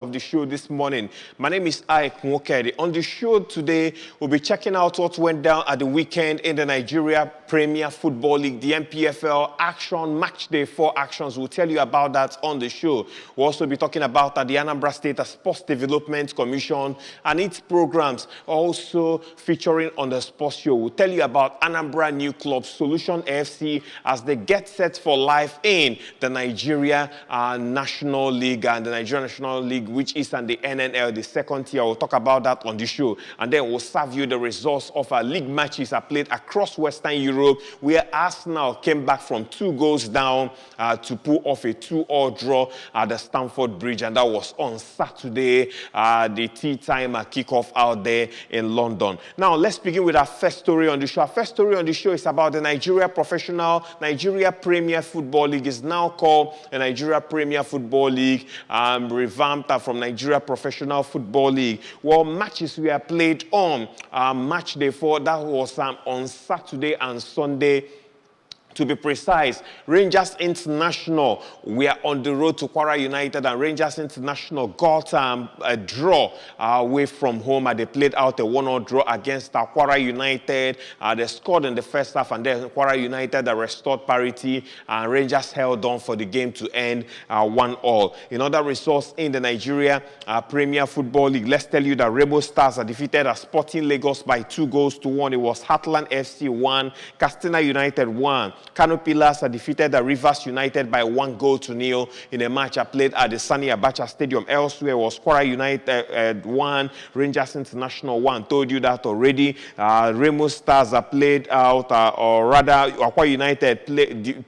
of the show this morning. My name is Ike Nwokedi. On the show today, we'll be checking out what went down at the weekend in the Nigeria Premier Football League, the NPFL action, match day 4 actions. We'll tell you about that on the show. We'll also be talking about the Anambra State Sports Development Commission and its programs, also featuring on the sports show. We'll tell you about Anambra New Club Solution AFC as they get set for life in the Nigeria National League and the Nigeria National League, which is on the NNL, the second tier. We'll talk about that on the show. And then we'll serve you the results of our league matches are played across Western Europe, where Arsenal came back from 2 goals down to pull off a 2-2 draw at the Stamford Bridge. And that was on Saturday, the tea time kickoff out there in London. Now, let's begin with our first story on the show. Our first story on the show is about the Nigeria Premier Football League. Is now called the Nigeria Premier Football League, revamped from Nigeria Professional Football League. Well, matches were played on match day 4. That was on Saturday and Sunday. To be precise, Rangers International were on the road to Kwara United, and Rangers International got a draw away from home. They played out a 1-1 draw against Kwara United. They scored in the first half, and then Kwara United restored parity, and Rangers held on for the game to end 1-1. In other results in the Nigeria Premier Football League, let's tell you that Rainbow Stars defeated Sporting Lagos by 2-1. It was Heartland FC 1, Castina United 1. Kano Pillars defeated the Rivers United by 1-0 in a match played at the Sani Abacha Stadium. Elsewhere was Kwara United 1, Rangers International 1. Told you that already. Rainbow Stars played out, or rather, Kwara United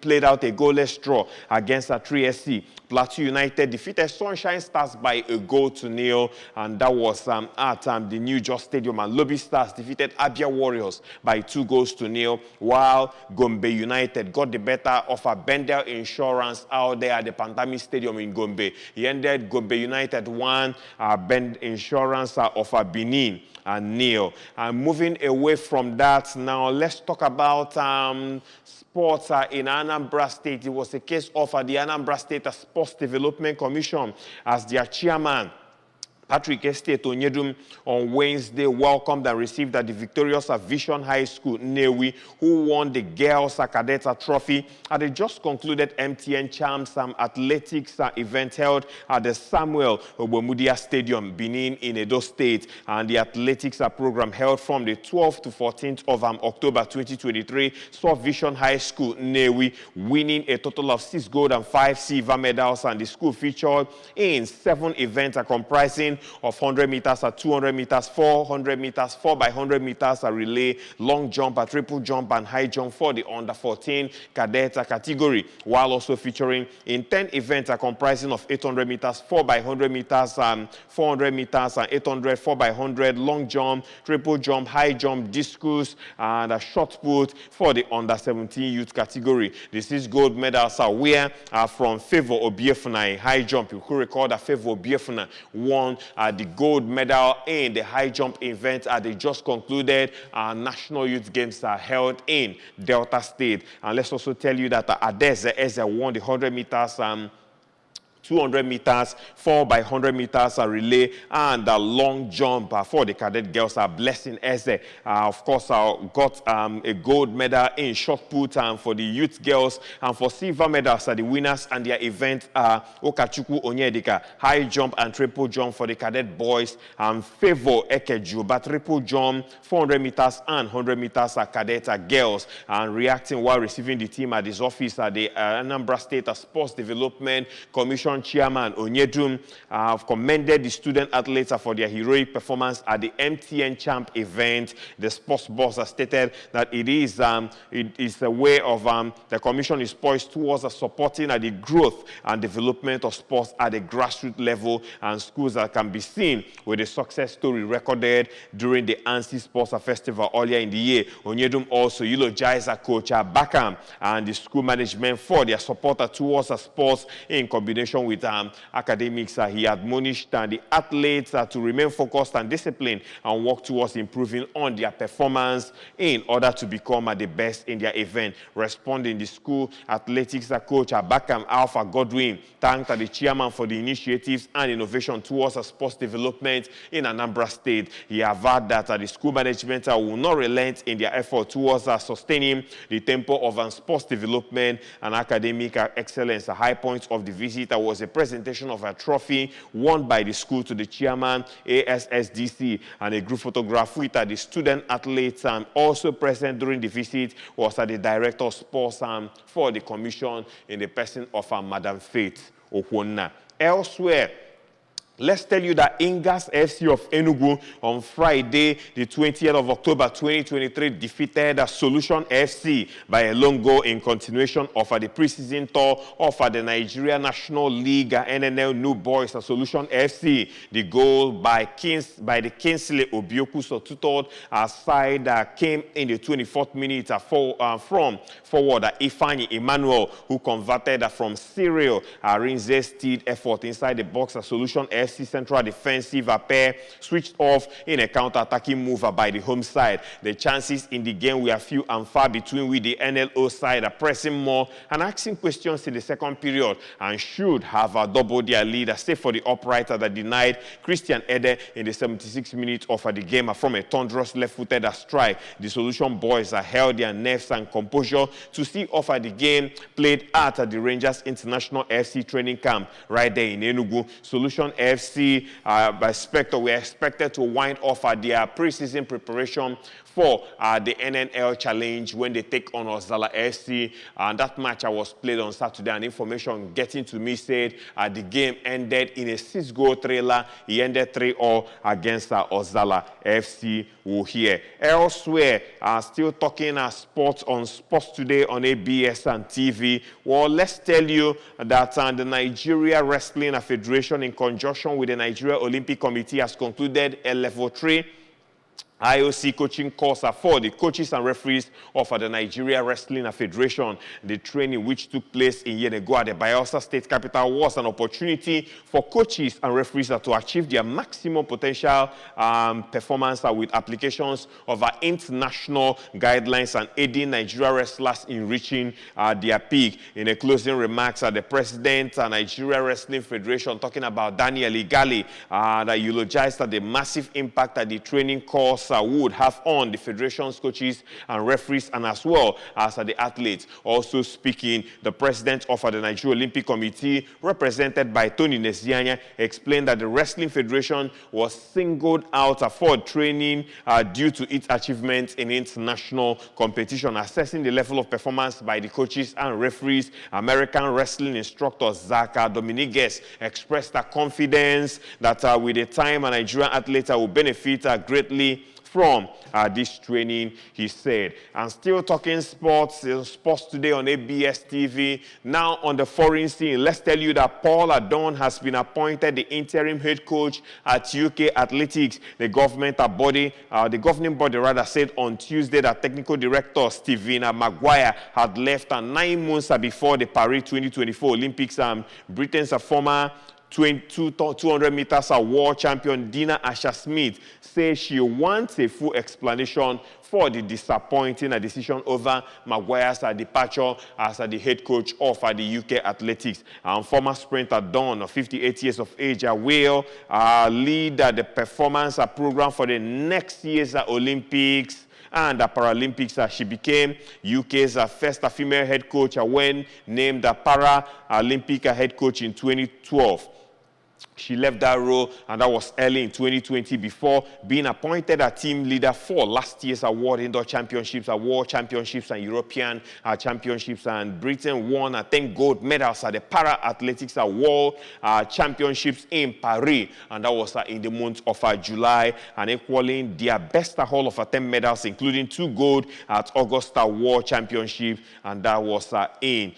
played out a goalless draw against 3SC. Plateau United defeated Sunshine Stars by 1-0, and that was at the New Jos Stadium. And Lobby Stars defeated Abia Warriors by 2-0, while Gombe United got the better of Bendel Insurance out there at the Pantami Stadium in Gombe. He ended Gombe United 1, Bend Insurance of Benin and 0. Moving away from that, now let's talk about sports in Anambra State. It was a case of the Anambra State Sports Development Commission as their chairman, Patrick Estate Onyedum, on Wednesday welcomed and received the victorious Vision High School Nnewi, who won the Girls Cadets Trophy at the just concluded MTN Champs Athletics event held at the Samuel Ogbomudia Stadium, Benin, in Edo State. And the athletics program held from the 12th to 14th of October 2023 saw Vision High School Nnewi winning a total of 6 gold and 5 silver medals, and the school featured in 7 events comprising of 100 meters, 200 meters, 400 meters, 4x100 meters, relay, long jump, triple jump, and high jump for the under 14 cadet category, while also featuring in 10 events comprising of 800 meters, 4x100 meters, 400 meters, 800, 4x100, long jump, triple jump, high jump, discus, and a shot put for the under 17 youth category. The 6 gold medals were from Favor Obiefuna in high jump. You could recall that Favor Obiefuna won the gold medal in the high jump event at the just concluded National Youth Games held in Delta State. And let's also tell you that Adeze Eze won the 100 meters 200 meters, 4x100 meters relay, and a long jump for the cadet girls. Blessing Eze, of course, got a gold medal in shot put for the youth girls, and for silver medals the winners and their event Okachukwu Onyedika, high jump and triple jump for the cadet boys, and Favor Ekejuba, triple jump, 400 meters and 100 meters cadet girls. And reacting while receiving the team at his office, the Anambra State Sports Development Commission Chairman Onyedum commended the student athletes for their heroic performance at the MTN Champ event. The sports boss stated that it is a way of the commission is poised towards supporting the growth and development of sports at the grassroots level, and schools that can be seen with a success story recorded during the ANSI Sports Festival earlier in the year. Onyedum also eulogized Coach Bakam and the school management for their support towards sports in combination conjunction with academics, he admonished the athletes to remain focused and disciplined and work towards improving on their performance in order to become the best in their event. Responding, the school athletics coach Abakam Alpha Godwin thanked the chairman for the initiatives and innovation towards sports development in Anambra State. He averred that the school management will not relent in their effort towards sustaining the tempo of sports development and academic excellence. A high point of the visit was a presentation of a trophy won by the school to the chairman, ASSDC, and a group photograph with the student athletes. Also present during the visit was the director of sports for the commission in the person of Madam Faith Okwonna. Elsewhere, let's tell you that Ingas FC of Enugu on Friday, the 20th of October 2023, defeated Solution FC by a lone goal in continuation of the preseason tour of the Nigeria National League NNL New Boys Solution FC. The goal by the Kingsley Obioku tutored side came in the 24th minute from forward Ifani Emmanuel, who converted from serial Rinze-steed effort inside the box. Solution FC central defensive pair switched off in a counter-attacking move by the home side. The chances in the game were few and far between, with the NLO side pressing more and asking questions in the second period and should have doubled their lead, save for the upright that denied Christian Ede in the 76th minute of the game from a thunderous left-footed strike. The Solution boys held their nerves and composure to see off the game played at the Rangers International FC training camp right there in Enugu. Solution FC by Spectre were expected to wind off their preseason preparation for the NNL Challenge when they take on Ozala FC. That match was played on Saturday, and information getting to me said the game ended in a 6-goal thriller. He ended 3-0 against Ozala FC. We'll hear. Elsewhere, still talking sports on Sports Today on ABS and TV. Well, let's tell you that the Nigeria Wrestling Federation, in conjunction with the Nigeria Olympic Committee, has concluded a level 3 IOC coaching course for the coaches and referees of the Nigeria Wrestling Federation. The training, which took place in Yenagoa, the Bayelsa State capital, was an opportunity for coaches and referees to achieve their maximum potential performance with applications of international guidelines and aiding Nigeria wrestlers in reaching their peak. In a closing remarks, the president of Nigeria Wrestling Federation, talking about Daniel Igali, that eulogized the massive impact that the training course would have on the federation's coaches and referees, and as well as the athletes. Also speaking, the president of the Nigeria Olympic Committee, represented by Tony Nesianya, explained that the Wrestling Federation was singled out for training due to its achievements in international competition. Assessing the level of performance by the coaches and referees, American wrestling instructor Zach Dominguez expressed confidence that with the time, a Nigerian athlete will benefit greatly from this training, he said. And still talking sports, Sports Today on ABS TV. Now on the foreign scene, let's tell you that Paul Adon has been appointed the interim head coach at UK Athletics. The governing body said on Tuesday that technical director Stephen Maguire had left 9 months before the Paris 2024 Olympics. Britain's former 200 meters world champion Dina Asher-Smith says she wants a full explanation for the disappointing decision over Maguire's departure as the head coach of the UK Athletics. Former sprinter Dawn, 58 years of age, will lead the performance program for the next year's Olympics and the Paralympics. She became UK's first female head coach when named the Paralympic head coach in 2012. She left that role, and that was early in 2020, before being appointed a team leader for last year's World Indoor Championships, World Championships, and European Championships. And Britain won 10 gold medals at the Para-Athletics World Championships in Paris, and that was in the month of July, and equaling their best haul of 10 medals, including 2 gold at Augusta World Championship, and that was in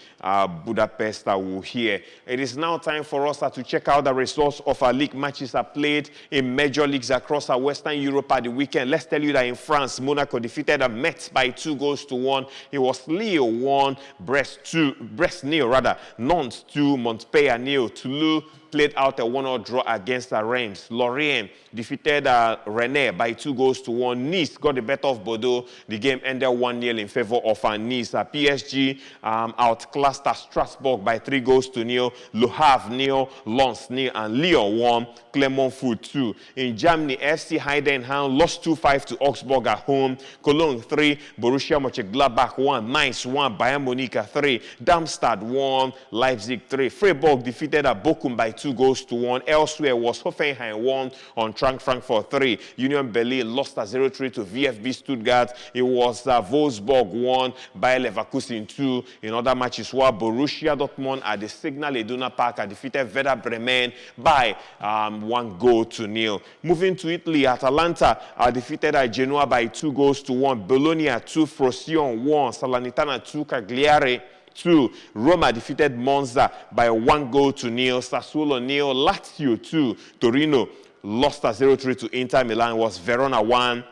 Budapest. It is now time for us to check out the results results of our league matches are played in major leagues across our Western Europe at the weekend. Let's tell you that in France, Monaco defeated Metz by 2-1. It was Lille 1, Brest 0, Nantes 2, Montpellier 0. Toulouse played out a 1-1 draw against Reims. Lorient defeated Rennes by 2-1. Nice got the better of Bordeaux. The game ended 1-0 in favor of Nice. PSG outclassed Strasbourg by 3-0. Le Havre 0, Lens 0, and Lyon 1, Clermont Foot 2. In Germany, FC Heidenheim lost 2-5 to Augsburg at home. Cologne 3, Borussia Mönchengladbach 1, Mainz 1, Bayern Munich 3, Darmstadt 1, Leipzig 3. Freiburg defeated Bochum by 2-1. Elsewhere was Hoffenheim 1 on Frankfurt 3. Union Berlin lost 0-3 to VfB Stuttgart. It was Wolfsburg 1, Bayer Leverkusen 2. In other matches, while Borussia Dortmund at the Signal Iduna Park defeated Werder Bremen by 1-0. Moving to Italy, Atalanta defeated Genoa by 2-1. Bologna 2, Frosinone 1, Salernitana 2, Cagliari 2. Roma defeated Monza by 1-0. Sassuolo 0, Lazio 2. Torino lost 0-3 to Inter Milan. Was Verona 1,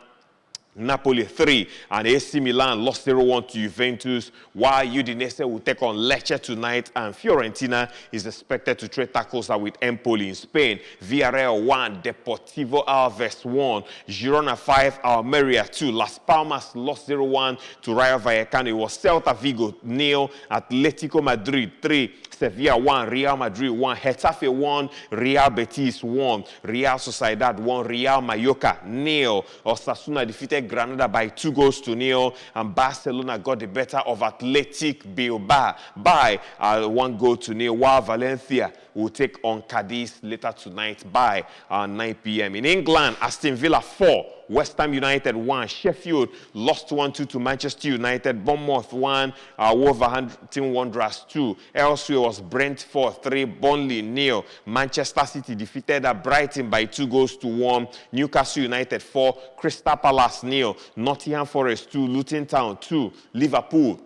Napoli 3, and AC Milan lost 0-1 to Juventus, while Udinese will take on Lecce tonight, and Fiorentina is expected to trade tackles with Empoli in Spain. Villarreal 1, Deportivo Alaves 1, Girona 5, Almeria 2. Las Palmas lost 0-1 to Rayo Vallecano. It was Celta Vigo 0, Atletico Madrid 3, Sevilla 1, Real Madrid 1, Getafe 1, Real Betis 1, Real Sociedad 1, Real Mallorca 0. Osasuna defeated Granada by 2-0, and Barcelona got the better of Athletic Bilbao by 1-0, while Valencia will take on Cadiz later tonight by 9 p.m. In England, Aston Villa 4, West Ham United 1, Sheffield lost 1-2 to Manchester United, Bournemouth 1, Wolverhampton Wanderers 2. Elsewhere was Brentford 3, Burnley 0. Manchester City defeated Brighton by 2-1. Newcastle United 4, Crystal Palace 0. Nottingham Forest 2, Luton Town 2. Liverpool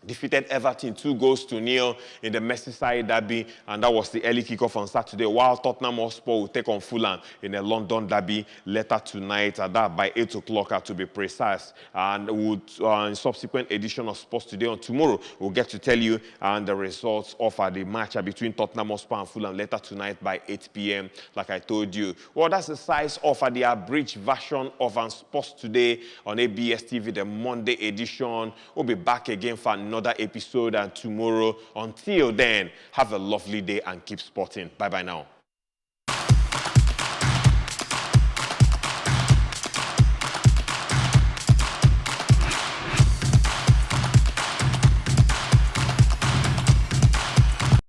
defeated Everton 2-0 in the Merseyside derby, and that was the early kickoff on Saturday, while Tottenham Hotspur will take on Fulham in the London derby later tonight, and that by 8 o'clock to be precise. And in subsequent edition of Sports Today on tomorrow, we'll get to tell you the results of the match between Tottenham Hotspur and Fulham later tonight by 8 p.m. like I told you. Well, that's the size of the abridged version of Sports Today on ABS TV, the Monday edition. We'll be back again for another episode and tomorrow. Until then, have a lovely day and keep sporting. Bye-bye now.